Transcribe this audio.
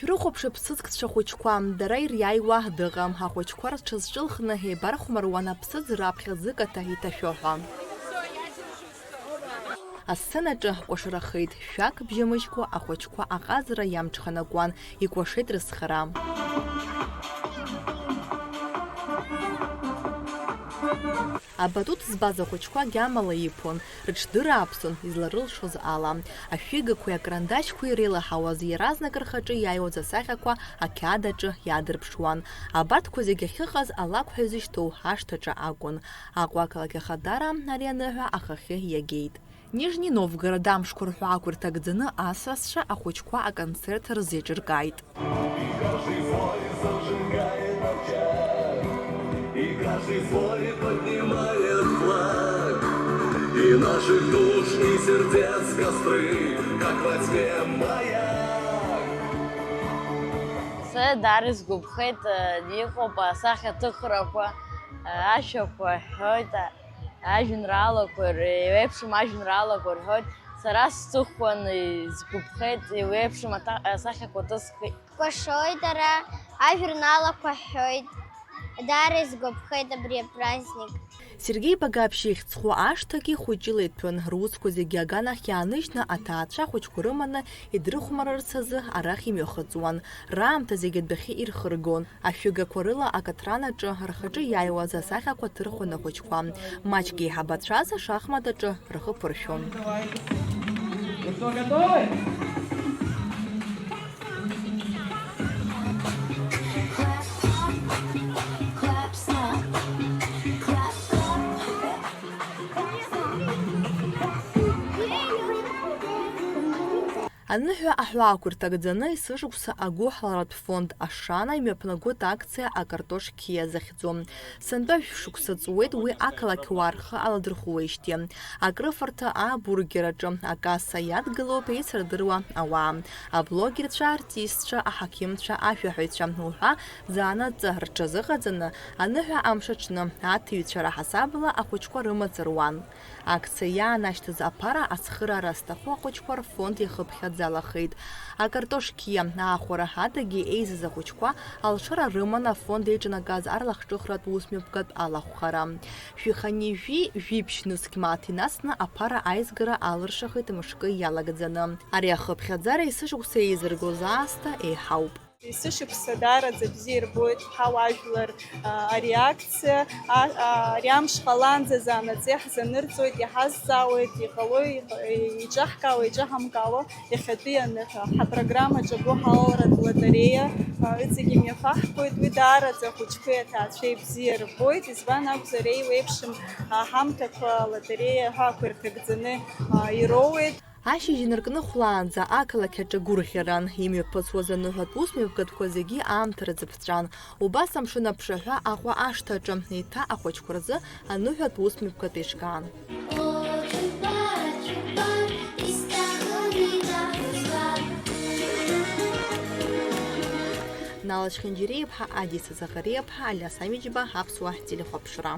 Шәрыхәаԥши аԥсыӡкцәа хәыҷқәа, дара ириааиуа дыҟам, ахәыҷқәа рҽазҿылхны еибархәмаруан аԥсыӡ раԥхьа зыкаҭа иҭашәо ҳәа. Асценаҿы ҳкәашарахеит, шәак бжьамыжькәа ахәыҷқәа аҟазара иамҽханакуан, икәашеит рызхара. Абатут збаз ахәыҷқәа гьамала иԥон, рыҽдыра аԥсон изларылшоз ала. Ашәигақәеи акарандашьқәеи иреилаҳауаз иаразнак рхаҿы иааиуаз асахьақәа ақьаад аҿы иаадырԥшуан. Абарҭқәа зегьы ахьыҟаз алакә ҳәа изышьҭоу ҳашҭаҿы акәын. Аҟәа ақалақь ахадара ари аныҳәа ахахьы иагеит. Нижни Новгород амшқәа рҳәаақәа ирҭагӡаны асасцәа ахәыҷқәа аконцерт рзеиҿыркааит. И каждый свой поднимает флаг, и наших душ и сердец костры, как во тьме маяк. Сэ дарис губхет диқоп асахьаҭыхрақәа, ашәақәа ҳҳәоит, ажәеинраалақәа еиуеиԥшым ажәеинраалақәа рҳәоит. Сара сҵыхәан изгәыԥхеит, еиуеиԥшым асахьақәа ҭысхит. Кәашоит дара, ажәеинраалақәа ҳҳәоит. Дарис гәыԥхеит абри апраздник. Сергей Багаԥшьи ихьӡхәы ашҭагьы хәыҷыла иҭәын, русқәа зегьы аганахь иааныжьны аҭаацәа хәыҷқәа рыманы идрыхәмарырц азы арахь имҩахыҵуан. Раамҭа зегьы адәахьы ирхыргон. Ашәыгақәа рыла акаҭранаҿы рхаҿы иааиуаз асахьақәа ҭырхуан ахәыҷқәа. Маҷк еиҳабацәаз ашахмат аҿы рхы ԥыршәон. Аныҳәа аҳәаақәа ирҭагӡаны есышықәса агәыҳаларатә фонд ашана имҩаԥнагоит акциа акартош қьиа захьӡу. Сынтәа шәшықәса ҵуеит уи ақалақьуаа рхы аладырхәуеижьҭеи. Акрыфарҭа абургераҿы акасса иадгылоуп еицырдыруа ауаа. Аблогерцәа, аартистцәа, аҳақьымцәа, ашәаҳәаҩцәа уҳәа заанаҵы рҽазыҟаҵаны аныҳәа амш аҽны аҭыҩцәа раҳасабала ахәыҷқәа рымаҵ-руан. Акциа иаанашьҭыз аԥара ацхыраара зҭаху ахәыҷқәа рфонд иахыԥхьаӡалахеит. Акартош қьиа аахәара адагьы еизаз ахәыҷқәа алшара рыман афонд еиҿанагаз арлахҿыхратә усмҩаԥгатә алахәхара. Шәиханижәи жәиԥшь-нызқь мааҭ инасны аԥара аизгара алыршахеит мышкы иалагӡаны. Ари ахыԥхьаӡара есышықәса еизыргоз аасҭа еиҳауп. Есышықәса даараӡа бзиа ирбоит ҳауаажәлар ареакциа, ари амш ҟаланӡа заанаҵы иаҳзанырҵоит, иҳазҵаауеит, иҟало, иҿаҳкаауа, иҿаҳамкаауа иахьатәи аныҳәа. Ҳапрограммаҿы агәыҳаларатә лотереиа ыҵегьы имҩаԥаҳкуеит, уи даараӡа ахәыҷқәеи аҭаацәеи бзиа ирбоит, избан акәзар еиуеиԥшым ҳамҭақәа алотереиа ҳәақәа ирҭагӡаны ироуеит. Ашьыжь инаркны хәлаанӡа ақалақь аҿы гәырӷьаран, имҩаԥысуаз аныҳәатә усмҩаԥгатәқәа зегьы аамҭа рыӡыԥҵәан. Убас амшын аԥшаҳәа Аҟәа ашҭаҿы еиҭа ахәыҷқәа рзы аныҳәатә усмҩаԥгатә еиҿкаан. Нала Чхинџьиреиԥҳа, Адиса Захариаԥҳа, Алиас Амиџьба, Аԥсуа телехәаԥшра.